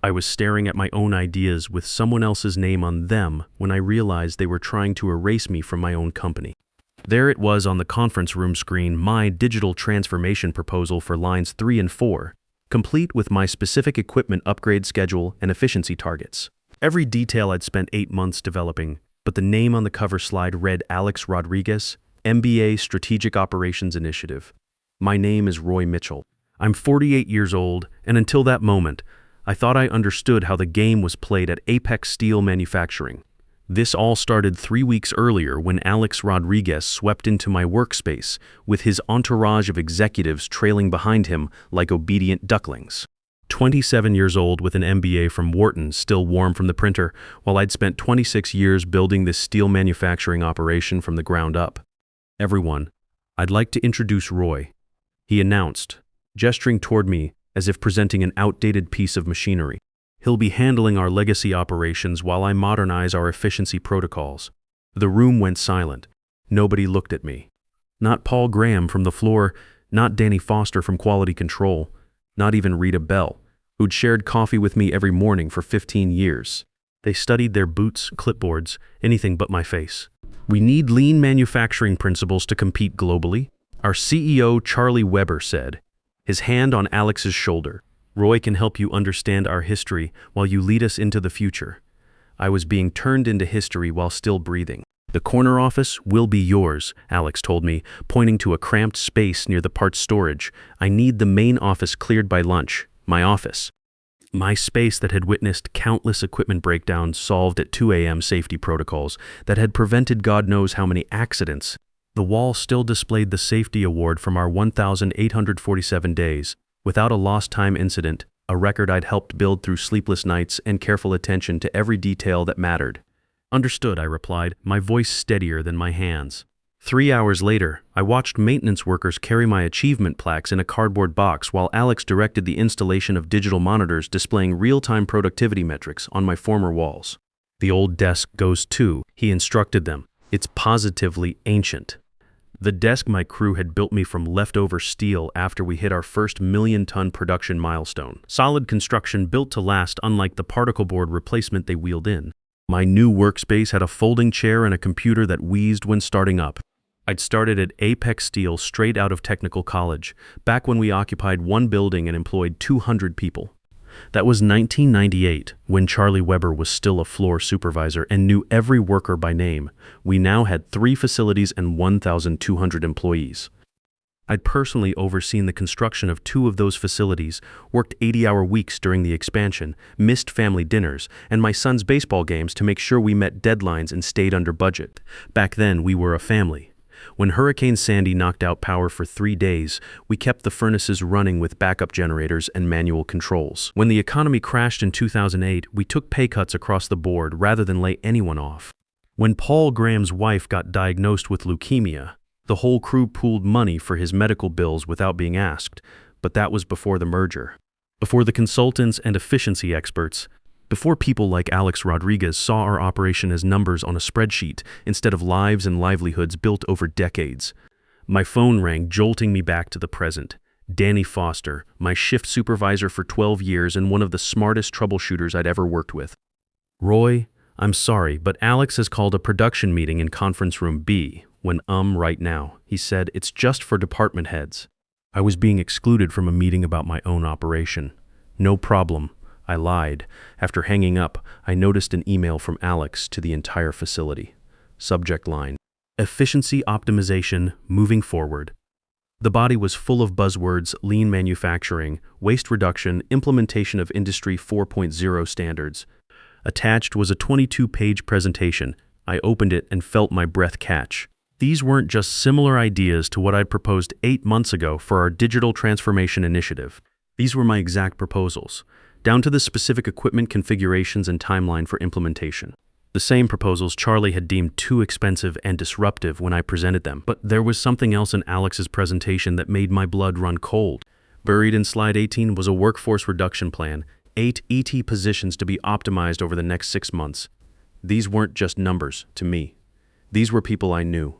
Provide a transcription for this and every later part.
I was staring at my own ideas with someone else's name on them when I realized they were trying to erase me from my own company. There it was on the conference room screen, my digital transformation proposal for lines 3 and 4, complete with my specific equipment upgrade schedule and efficiency targets. Every detail I'd spent 8 months developing, but the name on the cover slide read Alex Rodriguez, MBA Strategic Operations Initiative. My name is Roy Mitchell. I'm 48 years old, and until that moment, I thought I understood how the game was played at Apex Steel Manufacturing. This all started 3 weeks earlier when Alex Rodriguez swept into my workspace with his entourage of executives trailing behind him like obedient ducklings. 27 years old with an MBA from Wharton still warm from the printer, while I'd spent 26 years building this steel manufacturing operation from the ground up. "Everyone, I'd like to introduce Roy," he announced, gesturing toward me as if presenting an outdated piece of machinery. "He'll be handling our legacy operations while I modernize our efficiency protocols." The room went silent. Nobody looked at me. Not Paul Graham from the floor, not Danny Foster from quality control, not even Rita Bell, who'd shared coffee with me every morning for 15 years. They studied their boots, clipboards, anything but my face. "We need lean manufacturing principles to compete globally," our CEO Charlie Weber said, his hand on Alex's shoulder. "Roy can help you understand our history while you lead us into the future." I was being turned into history while still breathing. "The corner office will be yours," Alex told me, pointing to a cramped space near the parts storage. "I need the main office cleared by lunch, my office." My space that had witnessed countless equipment breakdowns solved at 2 a.m. safety protocols that had prevented God knows how many accidents. The wall still displayed the safety award from our 1,847 days, without a lost time incident, a record I'd helped build through sleepless nights and careful attention to every detail that mattered. "Understood," I replied, my voice steadier than my hands. 3 hours later, I watched maintenance workers carry my achievement plaques in a cardboard box while Alex directed the installation of digital monitors displaying real-time productivity metrics on my former walls. "The old desk goes too," he instructed them. "It's positively ancient." The desk my crew had built me from leftover steel after we hit our first million-ton production milestone. Solid construction built to last, unlike the particle board replacement they wheeled in. My new workspace had a folding chair and a computer that wheezed when starting up. I'd started at Apex Steel straight out of technical college, back when we occupied one building and employed 200 people. That was 1998, when Charlie Weber was still a floor supervisor and knew every worker by name. We now had 3 facilities and 1,200 employees. I'd personally overseen the construction of 2 of those facilities, worked 80-hour weeks during the expansion, missed family dinners, and my son's baseball games to make sure we met deadlines and stayed under budget. Back then, we were a family. When Hurricane Sandy knocked out power for 3 days, we kept the furnaces running with backup generators and manual controls. When the economy crashed in 2008, we took pay cuts across the board rather than lay anyone off. When Paul Graham's wife got diagnosed with leukemia, the whole crew pooled money for his medical bills without being asked, but that was before the merger. Before the consultants and efficiency experts, before people like Alex Rodriguez saw our operation as numbers on a spreadsheet instead of lives and livelihoods built over decades. My phone rang, jolting me back to the present. Danny Foster, my shift supervisor for 12 years and one of the smartest troubleshooters I'd ever worked with. "Roy, I'm sorry, but Alex has called a production meeting in conference room B, right now," he said. "It's just for department heads." I was being excluded from a meeting about my own operation. "No problem," I lied. After hanging up, I noticed an email from Alex to the entire facility. Subject line: Efficiency optimization moving forward. The body was full of buzzwords: lean manufacturing, waste reduction, implementation of Industry 4.0 standards. Attached was a 22-page presentation. I opened it and felt my breath catch. These weren't just similar ideas to what I'd proposed 8 months ago for our digital transformation initiative. These were my exact proposals, down to the specific equipment configurations and timeline for implementation. The same proposals Charlie had deemed too expensive and disruptive when I presented them, but there was something else in Alex's presentation that made my blood run cold. Buried in slide 18 was a workforce reduction plan, 8 ET positions to be optimized over the next 6 months. These weren't just numbers to me. These were people I knew.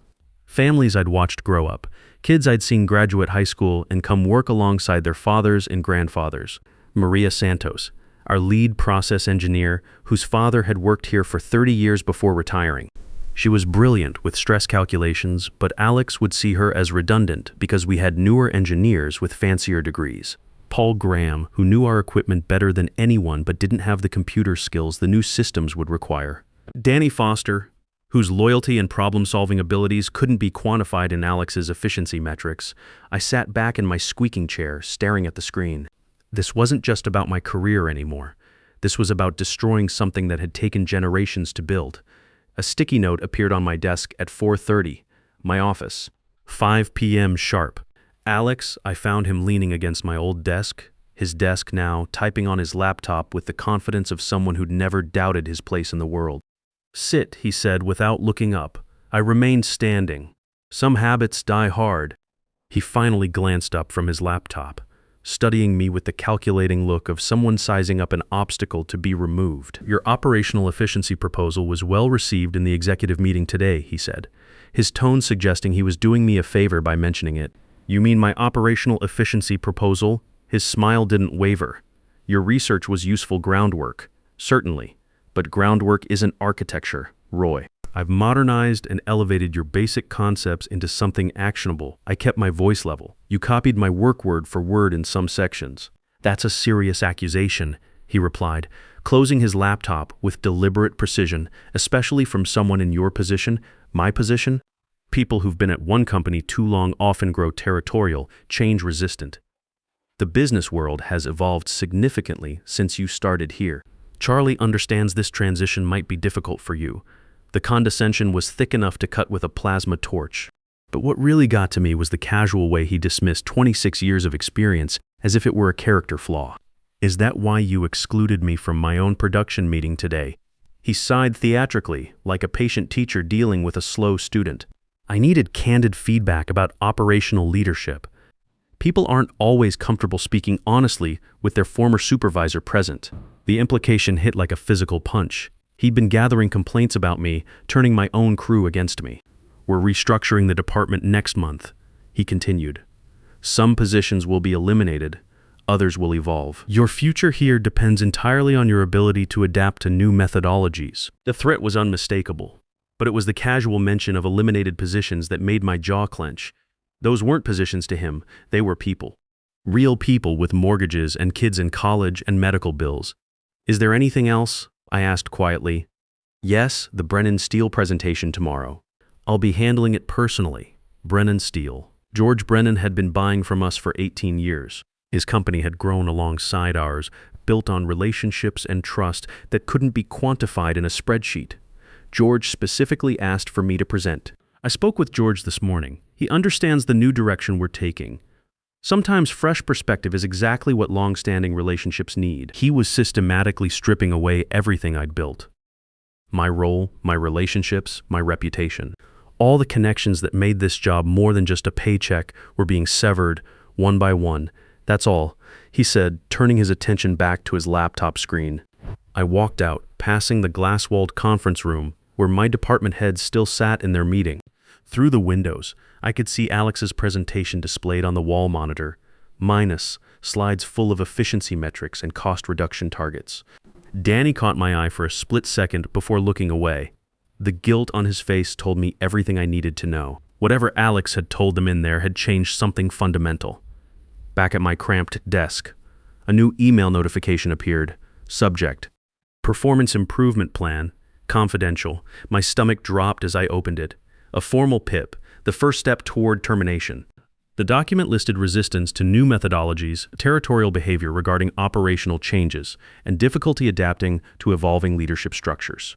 Families I'd watched grow up, kids I'd seen graduate high school and come work alongside their fathers and grandfathers. Maria Santos, our lead process engineer, whose father had worked here for 30 years before retiring. She was brilliant with stress calculations, but Alex would see her as redundant because we had newer engineers with fancier degrees. Paul Graham, who knew our equipment better than anyone but didn't have the computer skills the new systems would require. Danny Foster, whose loyalty and problem-solving abilities couldn't be quantified in Alex's efficiency metrics. I sat back in my squeaking chair, staring at the screen. This wasn't just about my career anymore. This was about destroying something that had taken generations to build. A sticky note appeared on my desk at 4:30, my office. 5 p.m. sharp. Alex, I found him leaning against my old desk, his desk now, typing on his laptop with the confidence of someone who'd never doubted his place in the world. "Sit," he said without looking up. I remained standing. Some habits die hard. He finally glanced up from his laptop, studying me with the calculating look of someone sizing up an obstacle to be removed. "Your operational efficiency proposal was well received in the executive meeting today," he said, his tone suggesting he was doing me a favor by mentioning it. "You mean my operational efficiency proposal?" His smile didn't waver. "Your research was useful groundwork, certainly. But groundwork isn't architecture, Roy. I've modernized and elevated your basic concepts into something actionable." I kept my voice level. "You copied my work word for word in some sections." "That's a serious accusation," he replied, closing his laptop with deliberate precision, especially from someone in your position, my position. People who've been at one company too long often grow territorial, change-resistant. The business world has evolved significantly since you started here. Charlie understands this transition might be difficult for you. The condescension was thick enough to cut with a plasma torch. But what really got to me was the casual way he dismissed 26 years of experience as if it were a character flaw. "Is that why you excluded me from my own production meeting today?" He sighed theatrically, like a patient teacher dealing with a slow student. I needed candid feedback about operational leadership. People aren't always comfortable speaking honestly with their former supervisor present. The implication hit like a physical punch. He'd been gathering complaints about me, turning my own crew against me. "We're restructuring the department next month," he continued. "Some positions will be eliminated, others will evolve. Your future here depends entirely on your ability to adapt to new methodologies." The threat was unmistakable, but it was the casual mention of eliminated positions that made my jaw clench. Those weren't positions to him, they were people. Real people with mortgages and kids in college and medical bills. "Is there anything else?" I asked quietly. "Yes, the Brennan Steel presentation tomorrow. I'll be handling it personally." Brennan Steel. George Brennan had been buying from us for 18 years. His company had grown alongside ours, built on relationships and trust that couldn't be quantified in a spreadsheet. George specifically asked for me to present. I spoke with George this morning. He understands the new direction we're taking. Sometimes fresh perspective is exactly what long-standing relationships need. He was systematically stripping away everything I'd built. My role, my relationships, my reputation. All the connections that made this job more than just a paycheck were being severed, one by one. "That's all," he said, turning his attention back to his laptop screen. I walked out, passing the glass-walled conference room, where my department heads still sat in their meeting. Through the windows, I could see Alex's presentation displayed on the wall monitor, minus slides full of efficiency metrics and cost reduction targets. Danny caught my eye for a split second before looking away. The guilt on his face told me everything I needed to know. Whatever Alex had told them in there had changed something fundamental. Back at my cramped desk, a new email notification appeared. Subject: Performance Improvement Plan, confidential. My stomach dropped as I opened it. A formal PIP, the first step toward termination. The document listed resistance to new methodologies, territorial behavior regarding operational changes, and difficulty adapting to evolving leadership structures.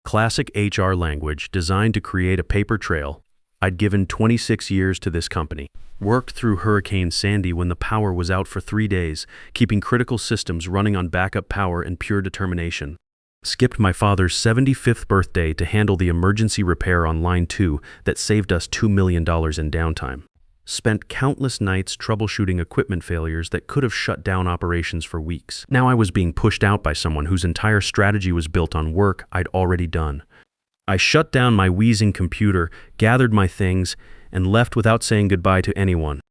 Classic HR language designed to create a paper trail. I'd given 26 years to this company. Worked through Hurricane Sandy when the power was out for 3 days, keeping critical systems running on backup power and pure determination. Skipped my father's 75th birthday to handle the emergency repair on Line 2 that saved us $2 million in downtime. Spent countless nights troubleshooting equipment failures that could have shut down operations for weeks. Now I was being pushed out by someone whose entire strategy was built on work I'd already done. I shut down my wheezing computer, gathered my things, and left without saying goodbye to anyone.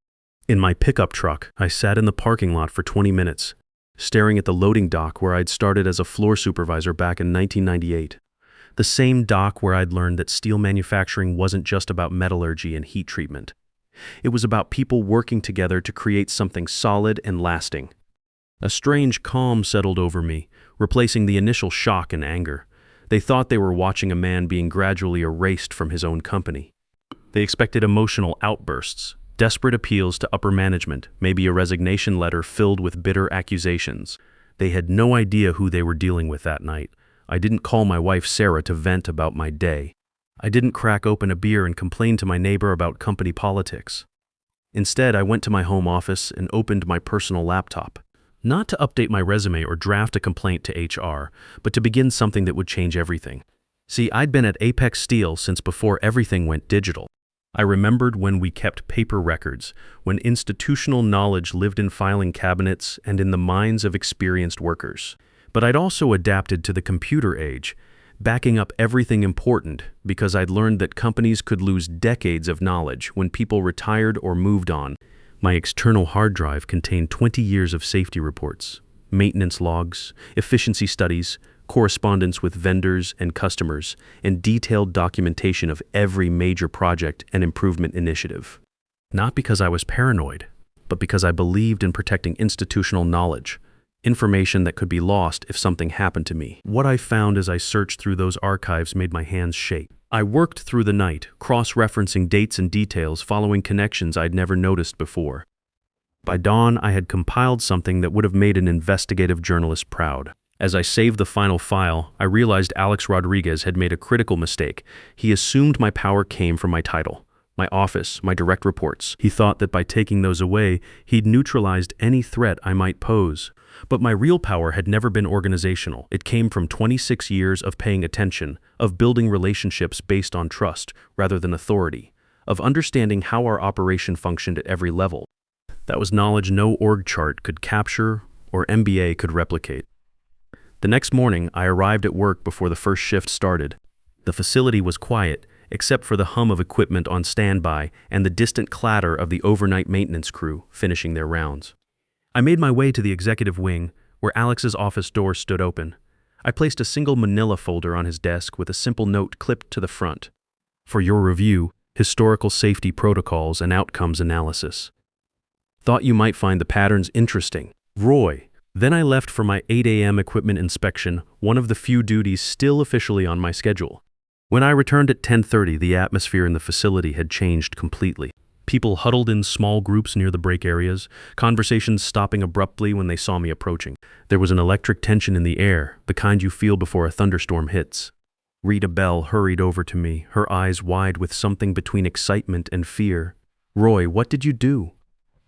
In my pickup truck, I sat in the parking lot for 20 minutes, staring at the loading dock where I'd started as a floor supervisor back in 1998. The same dock where I'd learned that steel manufacturing wasn't just about metallurgy and heat treatment. It was about people working together to create something solid and lasting. A strange calm settled over me, replacing the initial shock and anger. They thought they were watching a man being gradually erased from his own company. They expected emotional outbursts, desperate appeals to upper management, maybe a resignation letter filled with bitter accusations. They had no idea who they were dealing with that night. I didn't call my wife Sarah to vent about my day. I didn't crack open a beer and complain to my neighbor about company politics. Instead, I went to my home office and opened my personal laptop. Not to update my resume or draft a complaint to HR, but to begin something that would change everything. See, I'd been at Apex Steel since before everything went digital. I remembered when we kept paper records, when institutional knowledge lived in filing cabinets and in the minds of experienced workers. But I'd also adapted to the computer age, backing up everything important because I'd learned that companies could lose decades of knowledge when people retired or moved on. My external hard drive contained 20 years of safety reports, maintenance logs, efficiency studies, correspondence with vendors and customers, and detailed documentation of every major project and improvement initiative. Not because I was paranoid, but because I believed in protecting institutional knowledge, information that could be lost if something happened to me. What I found as I searched through those archives made my hands shake. I worked through the night, cross-referencing dates and details, following connections I'd never noticed before. By dawn, I had compiled something that would have made an investigative journalist proud. As I saved the final file, I realized Alex Rodriguez had made a critical mistake. He assumed my power came from my title, my office, my direct reports. He thought that by taking those away, he'd neutralized any threat I might pose. But my real power had never been organizational. It came from 26 years of paying attention, of building relationships based on trust rather than authority, of understanding how our operation functioned at every level. That was knowledge no org chart could capture or MBA could replicate. The next morning, I arrived at work before the first shift started. The facility was quiet, except for the hum of equipment on standby and the distant clatter of the overnight maintenance crew finishing their rounds. I made my way to the executive wing, where Alex's office door stood open. I placed a single manila folder on his desk with a simple note clipped to the front. For your review, historical safety protocols and outcomes analysis. Thought you might find the patterns interesting. Roy. Then I left for my 8 a.m. equipment inspection, one of the few duties still officially on my schedule. When I returned at 10:30, the atmosphere in the facility had changed completely. People huddled in small groups near the break areas, conversations stopping abruptly when they saw me approaching. There was an electric tension in the air, the kind you feel before a thunderstorm hits. Rita Bell hurried over to me, her eyes wide with something between excitement and fear. Roy, what did you do?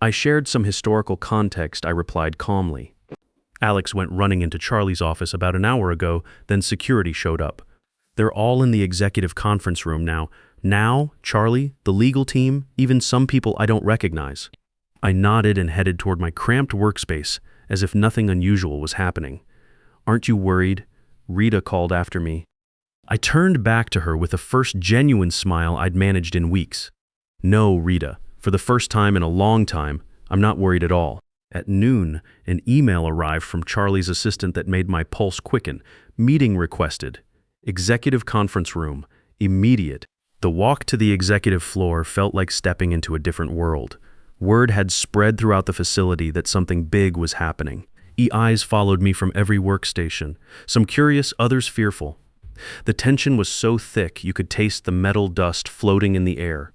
I shared some historical context, I replied calmly. Alex went running into Charlie's office about an hour ago, then security showed up. They're all in the executive conference room now. Now, Charlie, the legal team, even some people I don't recognize. I nodded and headed toward my cramped workspace, as if nothing unusual was happening. Aren't you worried? Rita called after me. I turned back to her with the first genuine smile I'd managed in weeks. No, Rita, for the first time in a long time, I'm not worried at all. At noon, an email arrived from Charlie's assistant that made my pulse quicken. Meeting requested. Executive conference room. Immediate. The walk to the executive floor felt like stepping into a different world. Word had spread throughout the facility that something big was happening. Eyes followed me from every workstation, some curious, others fearful. The tension was so thick you could taste the metal dust floating in the air.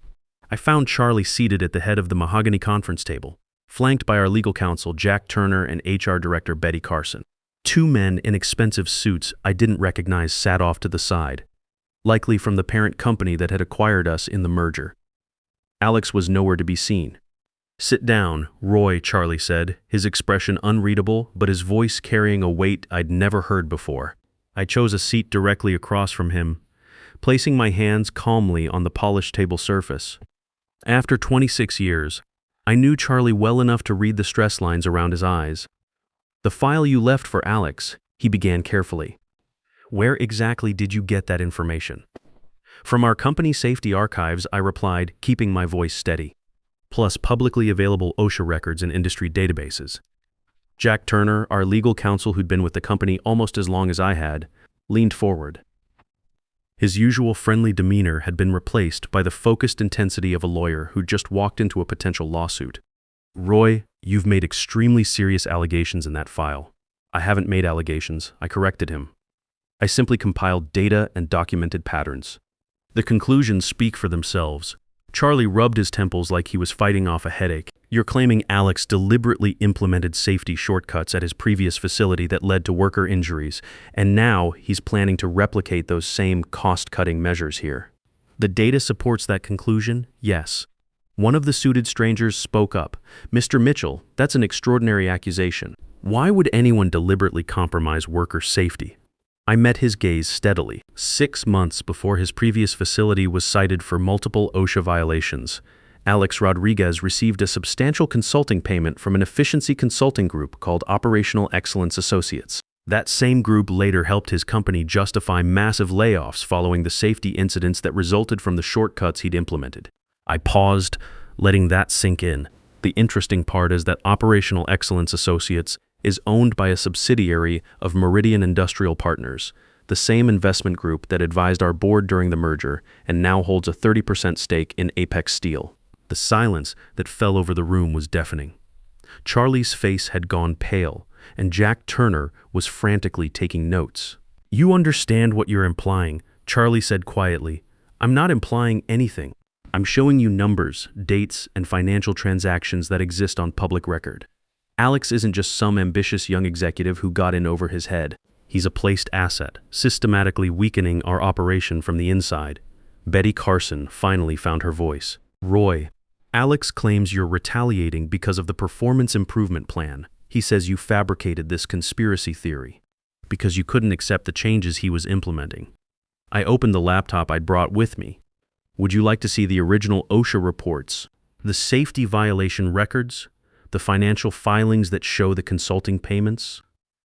I found Charlie seated at the head of the mahogany conference table, flanked by our legal counsel Jack Turner and HR Director Betty Carson. Two men in expensive suits I didn't recognize sat off to the side, likely from the parent company that had acquired us in the merger. Alex was nowhere to be seen. Sit down, Roy, Charlie said, his expression unreadable, but his voice carrying a weight I'd never heard before. I chose a seat directly across from him, placing my hands calmly on the polished table surface. After 26 years, I knew Charlie well enough to read the stress lines around his eyes. The file you left for Alex, he began carefully. Where exactly did you get that information? From our company safety archives, I replied, keeping my voice steady. Plus publicly available OSHA records and industry databases. Jack Turner, our legal counsel who'd been with the company almost as long as I had, leaned forward. His usual friendly demeanor had been replaced by the focused intensity of a lawyer who'd just walked into a potential lawsuit. Roy, you've made extremely serious allegations in that file. I haven't made allegations, I corrected him. I simply compiled data and documented patterns. The conclusions speak for themselves. Charlie rubbed his temples like he was fighting off a headache. You're claiming Alex deliberately implemented safety shortcuts at his previous facility that led to worker injuries, and now he's planning to replicate those same cost-cutting measures here. The data supports that conclusion, yes. One of the suited strangers spoke up. Mr. Mitchell, that's an extraordinary accusation. Why would anyone deliberately compromise worker safety? I met his gaze steadily. 6 months before his previous facility was cited for multiple OSHA violations, Alex Rodriguez received a substantial consulting payment from an efficiency consulting group called Operational Excellence Associates. That same group later helped his company justify massive layoffs following the safety incidents that resulted from the shortcuts he'd implemented. I paused, letting that sink in. The interesting part is that Operational Excellence Associates is owned by a subsidiary of Meridian Industrial Partners, the same investment group that advised our board during the merger and now holds a 30% stake in Apex Steel. The silence that fell over the room was deafening. Charlie's face had gone pale, and Jack Turner was frantically taking notes. You understand what you're implying, Charlie said quietly. I'm not implying anything. I'm showing you numbers, dates, and financial transactions that exist on public record. Alex isn't just some ambitious young executive who got in over his head. He's a placed asset, systematically weakening our operation from the inside. Betty Carson finally found her voice. Roy, Alex claims you're retaliating because of the performance improvement plan. He says you fabricated this conspiracy theory because you couldn't accept the changes he was implementing. I opened the laptop I'd brought with me. Would you like to see the original OSHA reports, the safety violation records, the financial filings that show the consulting payments?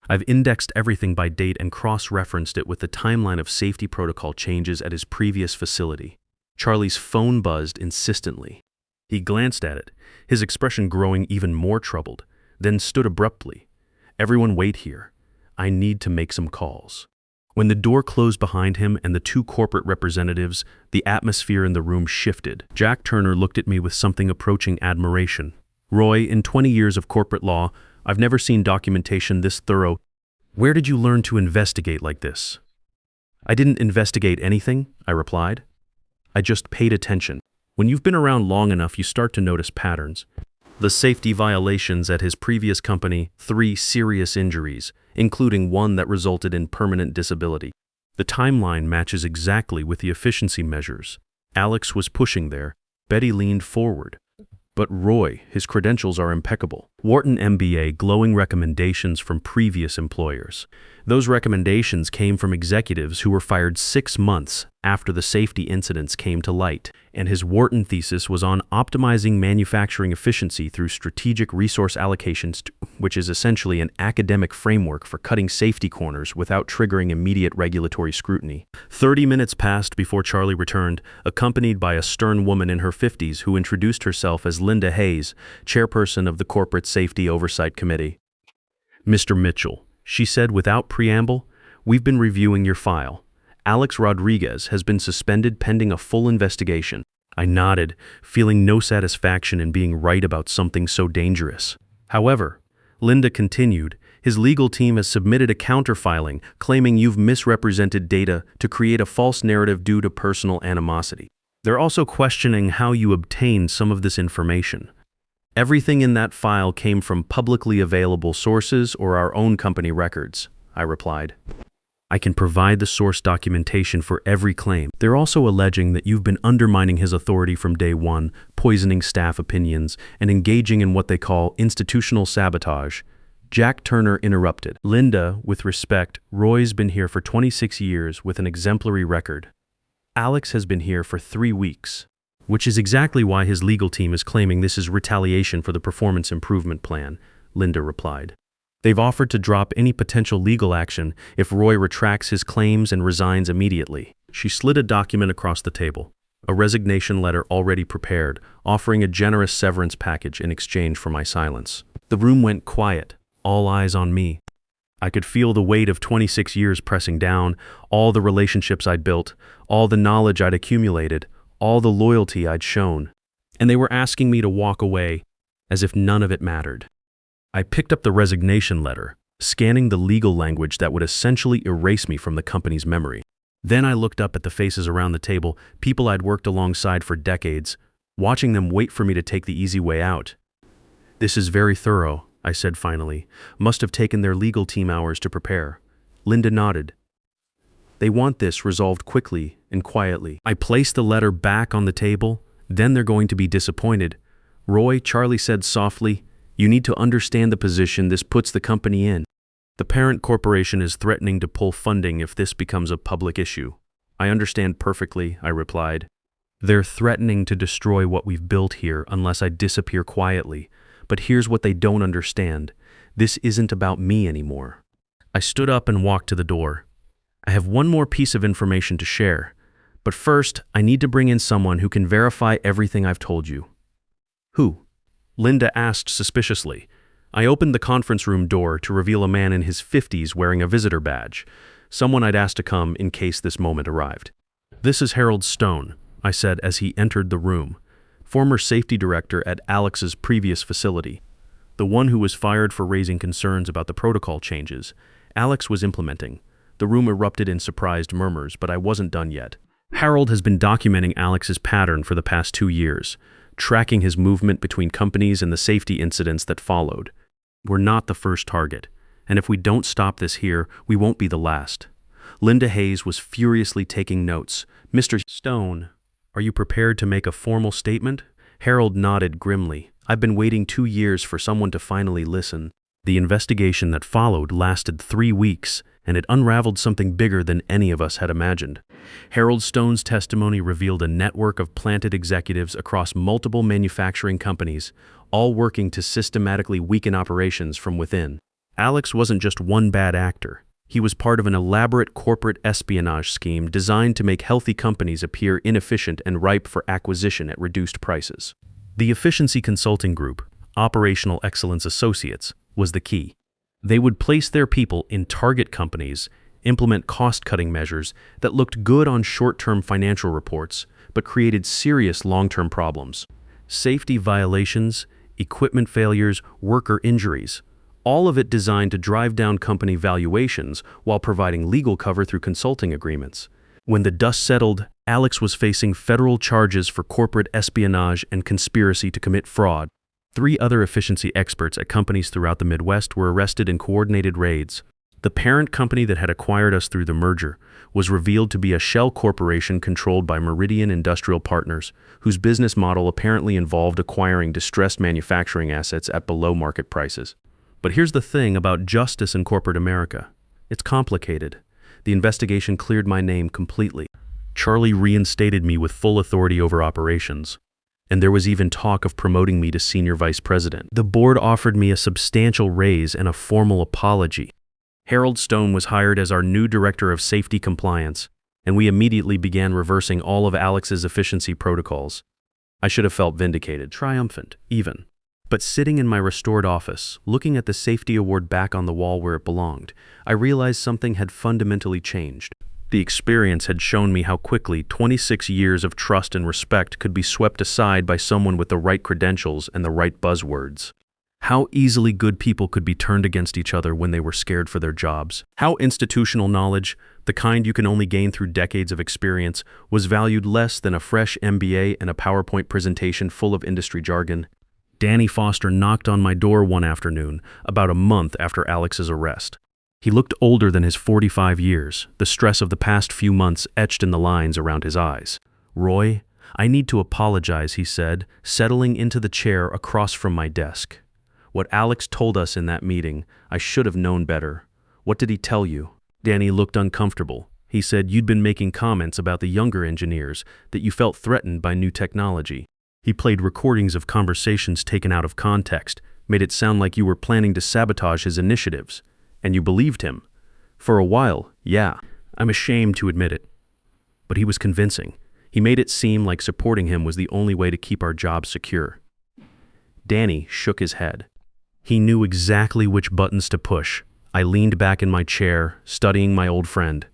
I've indexed everything by date and cross-referenced it with the timeline of safety protocol changes at his previous facility. Charlie's phone buzzed insistently. He glanced at it, his expression growing even more troubled, then stood abruptly. Everyone wait here. I need to make some calls. When the door closed behind him and the two corporate representatives, the atmosphere in the room shifted. Jack Turner looked at me with something approaching admiration. Roy, in 20 years of corporate law, I've never seen documentation this thorough. Where did you learn to investigate like this? I didn't investigate anything, I replied. I just paid attention. When you've been around long enough, you start to notice patterns. The safety violations at his previous company, 3 serious injuries, including one that resulted in permanent disability. The timeline matches exactly with the efficiency measures. Alex was pushing there. Betty leaned forward. But Roy, his credentials are impeccable. Wharton MBA, glowing recommendations from previous employers. Those recommendations came from executives who were fired 6 months after the safety incidents came to light, and his Wharton thesis was on optimizing manufacturing efficiency through strategic resource allocations, which is essentially an academic framework for cutting safety corners without triggering immediate regulatory scrutiny. 30 minutes passed before Charlie returned, accompanied by a stern woman in her 50s who introduced herself as Linda Hayes, chairperson of the Corporate Safety Oversight Committee. Mr. Mitchell, she said without preamble, we've been reviewing your file. Alex Rodriguez has been suspended pending a full investigation. I nodded, feeling no satisfaction in being right about something so dangerous. However, Linda continued, his legal team has submitted a counterfiling claiming you've misrepresented data to create a false narrative due to personal animosity. They're also questioning how you obtained some of this information. Everything in that file came from publicly available sources or our own company records, I replied. I can provide the source documentation for every claim. They're also alleging that you've been undermining his authority from day one, poisoning staff opinions, and engaging in what they call institutional sabotage. Jack Turner interrupted. Linda, with respect, Roy's been here for 26 years with an exemplary record. Alex has been here for 3 weeks, which is exactly why his legal team is claiming this is retaliation for the performance improvement plan, Linda replied. They've offered to drop any potential legal action if Roy retracts his claims and resigns immediately. She slid a document across the table, a resignation letter already prepared, offering a generous severance package in exchange for my silence. The room went quiet. all eyes on me. I could feel the weight of 26 years pressing down, all the relationships I'd built, all the knowledge I'd accumulated, all the loyalty I'd shown. And they were asking me to walk away, as if none of it mattered. I picked up the resignation letter, scanning the legal language that would essentially erase me from the company's memory. Then I looked up at the faces around the table, people I'd worked alongside for decades, watching them wait for me to take the easy way out. "This is very thorough," I said finally. "Must have taken their legal team hours to prepare." Linda nodded. "They want this resolved quickly and quietly." I placed the letter back on the table. "Then they're going to be disappointed." "Roy," Charlie said softly, "you need to understand the position this puts the company in. The parent corporation is threatening to pull funding if this becomes a public issue." "I understand perfectly," I replied. "They're threatening to destroy what we've built here unless I disappear quietly. But here's what they don't understand. This isn't about me anymore." I stood up and walked to the door. "I have one more piece of information to share. But first, I need to bring in someone who can verify everything I've told you." "Who?" Linda asked suspiciously. I opened the conference room door to reveal a man in his 50s wearing a visitor badge, someone I'd asked to come in case this moment arrived. "This is Harold Stone," I said as he entered the room, former safety director at Alex's previous facility, the one who was fired for raising concerns about the protocol changes Alex was implementing. The room erupted in surprised murmurs, but I wasn't done yet. Harold has been documenting Alex's pattern for the past 2 years, tracking his movement between companies and the safety incidents that followed. "We're not the first target, and if we don't stop this here, we won't be the last." Linda Hayes was furiously taking notes. "Mr. Stone, are you prepared to make a formal statement?" Harold nodded grimly. "I've been waiting 2 years for someone to finally listen." The investigation that followed lasted 3 weeks, and it unraveled something bigger than any of us had imagined. Harold Stone's testimony revealed a network of planted executives across multiple manufacturing companies, all working to systematically weaken operations from within. Alex wasn't just one bad actor. He was part of an elaborate corporate espionage scheme designed to make healthy companies appear inefficient and ripe for acquisition at reduced prices. The Efficiency Consulting Group, Operational Excellence Associates, was the key. They would place their people in target companies, implement cost-cutting measures that looked good on short-term financial reports, but created serious long-term problems. Safety violations, equipment failures, worker injuries, all of it designed to drive down company valuations while providing legal cover through consulting agreements. When the dust settled, Alex was facing federal charges for corporate espionage and conspiracy to commit fraud. 3 other efficiency experts at companies throughout the Midwest were arrested in coordinated raids. The parent company that had acquired us through the merger was revealed to be a shell corporation controlled by Meridian Industrial Partners, whose business model apparently involved acquiring distressed manufacturing assets at below-market prices. But here's the thing about justice in corporate America. It's complicated. The investigation cleared my name completely. Charlie reinstated me with full authority over operations. And there was even talk of promoting me to senior vice president. The board offered me a substantial raise and a formal apology. Harold Stone was hired as our new director of safety compliance, and we immediately began reversing all of Alex's efficiency protocols. I should have felt vindicated, triumphant, even. But sitting in my restored office, looking at the safety award back on the wall where it belonged, I realized something had fundamentally changed. The experience had shown me how quickly 26 years of trust and respect could be swept aside by someone with the right credentials and the right buzzwords. How easily good people could be turned against each other when they were scared for their jobs. How institutional knowledge, the kind you can only gain through decades of experience, was valued less than a fresh MBA and a PowerPoint presentation full of industry jargon. Danny Foster knocked on my door one afternoon, about a month after Alex's arrest. He looked older than his 45 years, the stress of the past few months etched in the lines around his eyes. "Roy, I need to apologize," he said, settling into the chair across from my desk. "What Alex told us in that meeting, I should have known better." "What did he tell you?" Danny looked uncomfortable. He said you'd been making comments about the younger engineers, that you felt threatened by new technology. He played recordings of conversations taken out of context, made it sound like you were planning to sabotage his initiatives. And you believed him. For a while, yeah. I'm ashamed to admit it. But he was convincing. He made it seem like supporting him was the only way to keep our jobs secure. Danny shook his head. He knew exactly which buttons to push. I leaned back in my chair, studying my old friend.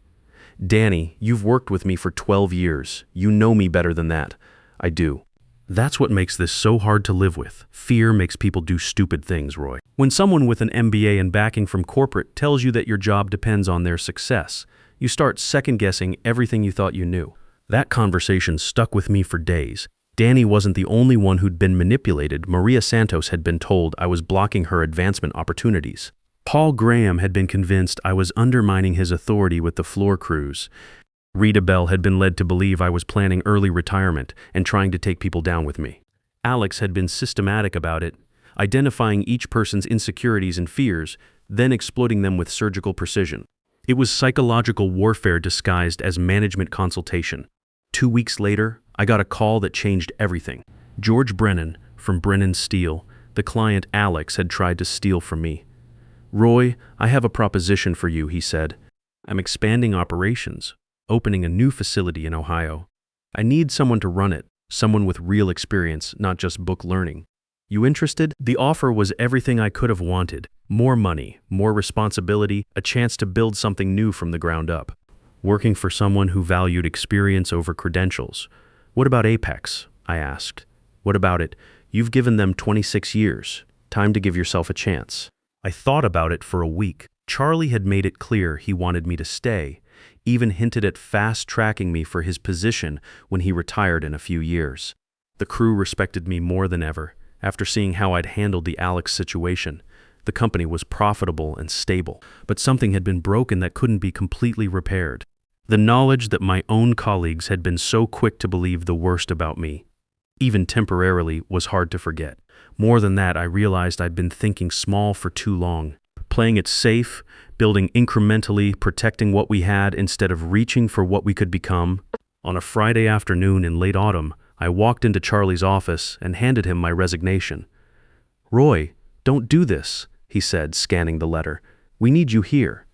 Danny, you've worked with me for 12 years. You know me better than that. I do. That's what makes this so hard to live with. Fear makes people do stupid things, Roy. When someone with an MBA and backing from corporate tells you that your job depends on their success, you start second-guessing everything you thought you knew. That conversation stuck with me for days. Danny wasn't the only one who'd been manipulated. Maria Santos had been told I was blocking her advancement opportunities. Paul Graham had been convinced I was undermining his authority with the floor crews. Rita Bell had been led to believe I was planning early retirement and trying to take people down with me. Alex had been systematic about it, identifying each person's insecurities and fears, then exploiting them with surgical precision. It was psychological warfare disguised as management consultation. 2 weeks later, I got a call that changed everything. George Brennan, from Brennan Steel, the client Alex had tried to steal from me. Roy, I have a proposition for you, he said. I'm expanding operations, opening a new facility in Ohio. I need someone to run it, someone with real experience, not just book learning. You interested? The offer was everything I could have wanted. More money, more responsibility, a chance to build something new from the ground up. Working for someone who valued experience over credentials. What about Apex? I asked. What about it? You've given them 26 years. Time to give yourself a chance. I thought about it for a week. Charlie had made it clear he wanted me to stay, even hinted at fast-tracking me for his position when he retired in a few years. The crew respected me more than ever. After seeing how I'd handled the Alex situation, the company was profitable and stable, but something had been broken that couldn't be completely repaired. The knowledge that my own colleagues had been so quick to believe the worst about me, even temporarily, was hard to forget. More than that, I realized I'd been thinking small for too long, playing it safe, building incrementally, protecting what we had instead of reaching for what we could become. On a Friday afternoon in late autumn, I walked into Charlie's office and handed him my resignation. Roy, don't do this, he said, scanning the letter. We need you here.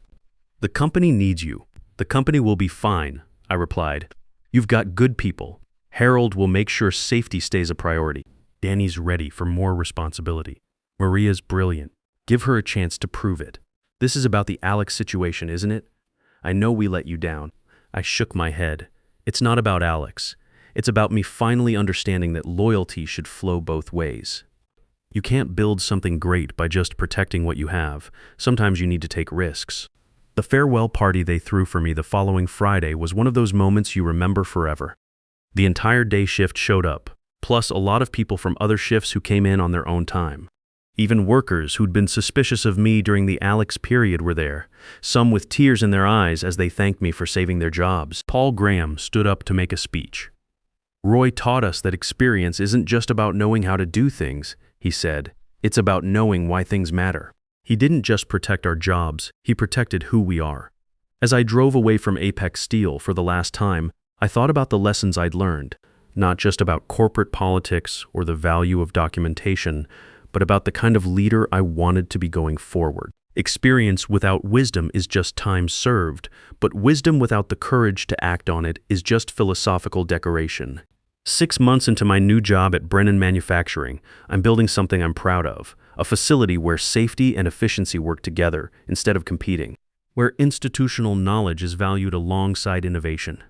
The company needs you. The company will be fine, I replied. You've got good people. Harold will make sure safety stays a priority. Danny's ready for more responsibility. Maria's brilliant. Give her a chance to prove it. This is about the Alex situation, isn't it? I know we let you down. I shook my head. It's not about Alex. It's about me finally understanding that loyalty should flow both ways. You can't build something great by just protecting what you have. Sometimes you need to take risks. The farewell party they threw for me the following Friday was one of those moments you remember forever. The entire day shift showed up, plus a lot of people from other shifts who came in on their own time. Even workers who'd been suspicious of me during the Alex period were there, some with tears in their eyes as they thanked me for saving their jobs. Paul Graham stood up to make a speech. Roy taught us that experience isn't just about knowing how to do things, he said. It's about knowing why things matter. He didn't just protect our jobs, he protected who we are. As I drove away from Apex Steel for the last time, I thought about the lessons I'd learned, not just about corporate politics or the value of documentation, but about the kind of leader I wanted to be going forward. Experience without wisdom is just time served, but wisdom without the courage to act on it is just philosophical decoration. 6 months into my new job at Brennan Manufacturing, I'm building something I'm proud of, a facility where safety and efficiency work together instead of competing, where institutional knowledge is valued alongside innovation,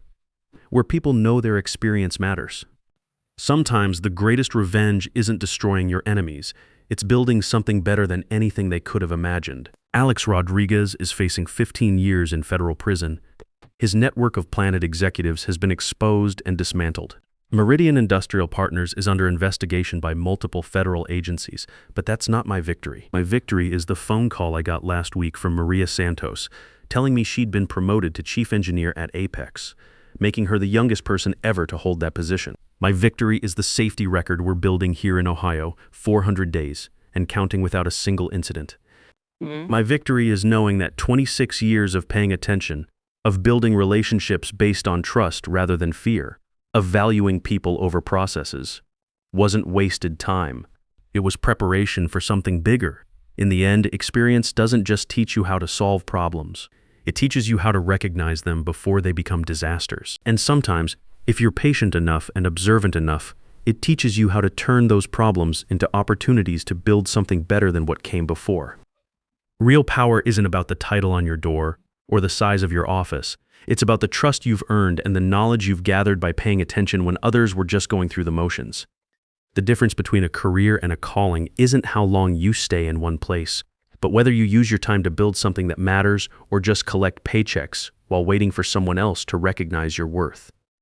where people know their experience matters. Sometimes the greatest revenge isn't destroying your enemies, it's building something better than anything they could have imagined. Alex Rodriguez is facing 15 years in federal prison. His network of Planet executives has been exposed and dismantled. Meridian Industrial Partners is under investigation by multiple federal agencies, but that's not my victory. My victory is the phone call I got last week from Maria Santos, telling me she'd been promoted to chief engineer at Apex, making her the youngest person ever to hold that position. My victory is the safety record we're building here in Ohio, 400 days, and counting without a single incident. My victory is knowing that 26 years of paying attention, of building relationships based on trust rather than fear, of valuing people over processes, wasn't wasted time. It was preparation for something bigger. In the end, experience doesn't just teach you how to solve problems. It teaches you how to recognize them before they become disasters. And sometimes, if you're patient enough and observant enough, It teaches you how to turn those problems into opportunities to build something better than what came before. Real power isn't about the title on your door or the size of your office. It's about the trust you've earned and the knowledge you've gathered by paying attention when others were just going through the motions. The difference between a career and a calling isn't how long you stay in one place, but whether you use your time to build something that matters or just collect paychecks while waiting for someone else to recognize your worth.